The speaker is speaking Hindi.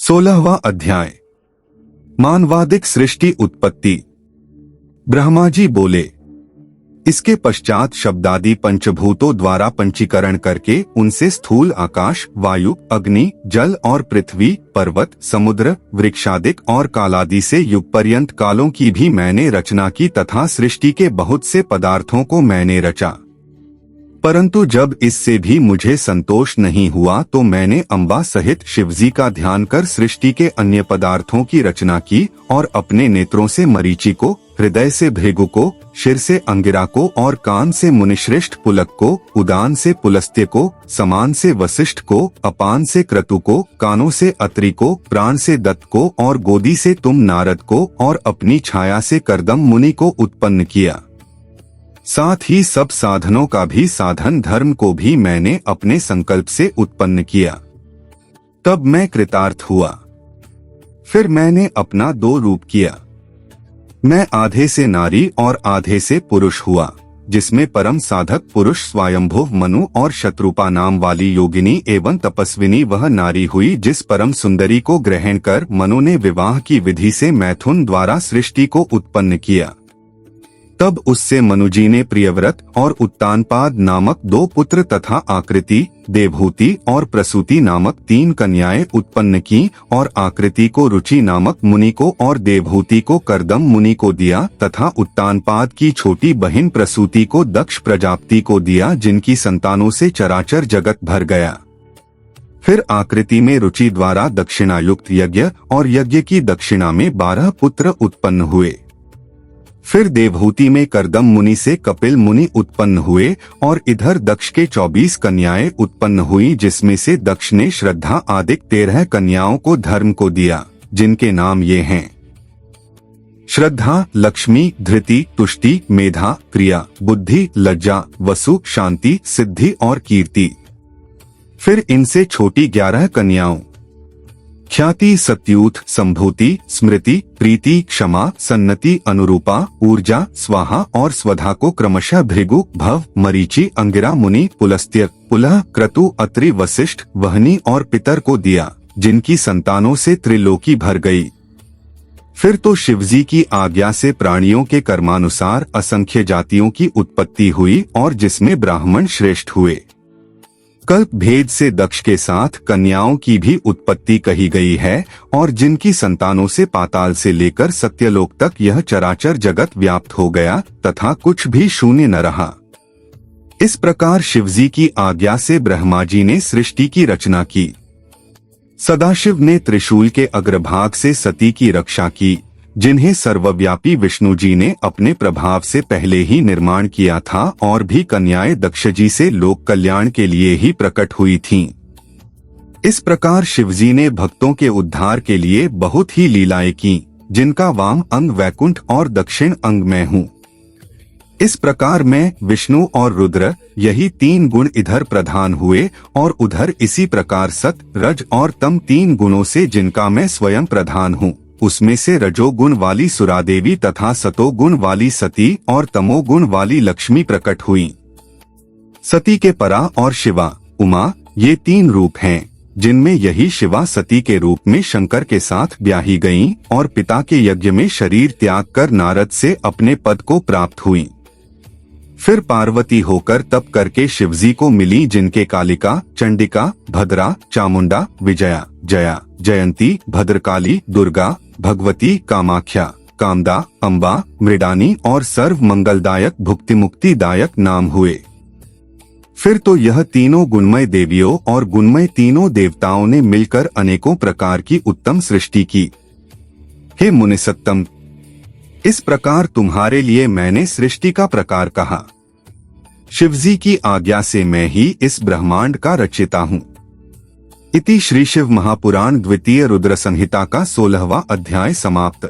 16वां अध्याय। मानवादिक सृष्टि उत्पत्ति। ब्रह्मा जी बोले, इसके पश्चात शब्दादि पंचभूतों द्वारा पंचीकरण करके उनसे स्थूल आकाश, वायु, अग्नि, जल और पृथ्वी, पर्वत, समुद्र, वृक्षादिक और कालादि से युग पर्यंत कालों की भी मैंने रचना की तथा सृष्टि के बहुत से पदार्थों को मैंने रचा। परंतु जब इससे भी मुझे संतोष नहीं हुआ तो मैंने अम्बा सहित शिवजी का ध्यान कर सृष्टि के अन्य पदार्थों की रचना की और अपने नेत्रों से मरीचि को, हृदय से भृगु को, शिर से अंगिरा को और कान से मुनिश्रेष्ठ पुलक को, उदान से पुलस्त्य को, समान से वशिष्ठ को, अपान से क्रतु को, कानों से अत्रि को, प्राण से दत्त को और गोदी से तुम नारद को और अपनी छाया से कर्दम मुनि को उत्पन्न किया। साथ ही सब साधनों का भी साधन धर्म को भी मैंने अपने संकल्प से उत्पन्न किया। तब मैं कृतार्थ हुआ। फिर मैंने अपना दो रूप किया। मैं आधे से नारी और आधे से पुरुष हुआ, जिसमें परम साधक पुरुष स्वयंभुव मनु और शत्रुपा नाम वाली योगिनी एवं तपस्विनी वह नारी हुई जिस परम सुंदरी को ग्रहण कर मनु ने विवाह की विधि से मैथुन द्वारा सृष्टि को उत्पन्न किया। तब उससे मनुजी ने प्रियव्रत और उत्तानपाद नामक दो पुत्र तथा आकृति, देवहूति और प्रसूति नामक तीन कन्याएं उत्पन्न की और आकृति को रुचि नामक मुनि को और देवहूति को कर्दम मुनि को दिया तथा उत्तानपाद की छोटी बहन प्रसूति को दक्ष प्रजापति को दिया, जिनकी संतानों से चराचर जगत भर गया। फिर आकृति में रुचि द्वारा दक्षिणायुक्त यज्ञ और यज्ञ की दक्षिणा में 12 पुत्र उत्पन्न हुए। फिर देवहूति में कर्दम मुनि से कपिल मुनि उत्पन्न हुए और इधर दक्ष के 24 कन्याएं उत्पन्न हुई, जिसमें से दक्ष ने श्रद्धा आदिक 13 कन्याओं को धर्म को दिया, जिनके नाम ये हैं: श्रद्धा, लक्ष्मी, धृति, तुष्टि, मेधा, क्रिया, बुद्धि, लज्जा, वसु, शांति, सिद्धि और कीर्ति। फिर इनसे छोटी 11 कन्याओं ख्याति, सत्यूथ, संभूति, स्मृति, प्रीति, क्षमा, सन्नति, अनुरूपा, ऊर्जा, स्वाहा और स्वधा को क्रमशः भृगु, भव, मरीचि, अंगिरा मुनि, पुलस्त्य, पुलह, क्रतु, अत्रि, वशिष्ठ, वहनी और पितर को दिया, जिनकी संतानों से त्रिलोकी भर गई। फिर तो शिवजी की आज्ञा से प्राणियों के कर्मानुसार असंख्य जातियों की उत्पत्ति हुई और जिसमें ब्राह्मण श्रेष्ठ हुए। कल्प भेद से दक्ष के साथ कन्याओं की भी उत्पत्ति कही गई है और जिनकी संतानों से पाताल से लेकर सत्यलोक तक यह चराचर जगत व्याप्त हो गया तथा कुछ भी शून्य न रहा। इस प्रकार शिवजी की आज्ञा से ब्रह्मा जी ने सृष्टि की रचना की। सदाशिव ने त्रिशूल के अग्रभाग से सती की रक्षा की, जिन्हें सर्वव्यापी विष्णु जी ने अपने प्रभाव से पहले ही निर्माण किया था और भी कन्याएं दक्ष जी से लोक कल्याण के लिए ही प्रकट हुई थीं। इस प्रकार शिवजी ने भक्तों के उद्धार के लिए बहुत ही लीलाएं की, जिनका वाम अंग वैकुंठ और दक्षिण अंग मैं हूँ। इस प्रकार मैं, विष्णु और रुद्र, यही 3 गुण इधर प्रधान हुए और उधर इसी प्रकार सत, रज और तम 3 गुणों से जिनका मैं स्वयं प्रधान हूँ, उसमें से रजोगुण वाली सुरादेवी तथा सतोगुण वाली सती और तमोगुण वाली लक्ष्मी प्रकट हुई। सती के परा और शिवा, उमा, ये 3 रूप हैं, जिनमें यही शिवा सती के रूप में शंकर के साथ ब्याही गईं और पिता के यज्ञ में शरीर त्याग कर नारद से अपने पद को प्राप्त हुई। फिर पार्वती होकर तप करके शिवजी को मिली, जिनके कालिका, चंडिका, भद्रा, चामुंडा, विजया, जया, जयंती, भद्रकाली, दुर्गा, भगवती, कामाख्या, कामदा, अम्बा, मृडानी और सर्व मंगलदायक भुक्ति मुक्तिदायक नाम हुए। फिर तो यह तीनों गुणमय देवियों और गुणमय तीनों देवताओं ने मिलकर अनेकों प्रकार की उत्तम सृष्टि की। हे मुनिसत्तम, इस प्रकार तुम्हारे लिए मैंने सृष्टि का प्रकार कहा। शिवजी की आज्ञा से मैं ही इस ब्रह्मांड का रचयिता हूँ। इति श्री शिव महापुराण द्वितीय रुद्र संहिता का 16वां अध्याय समाप्त।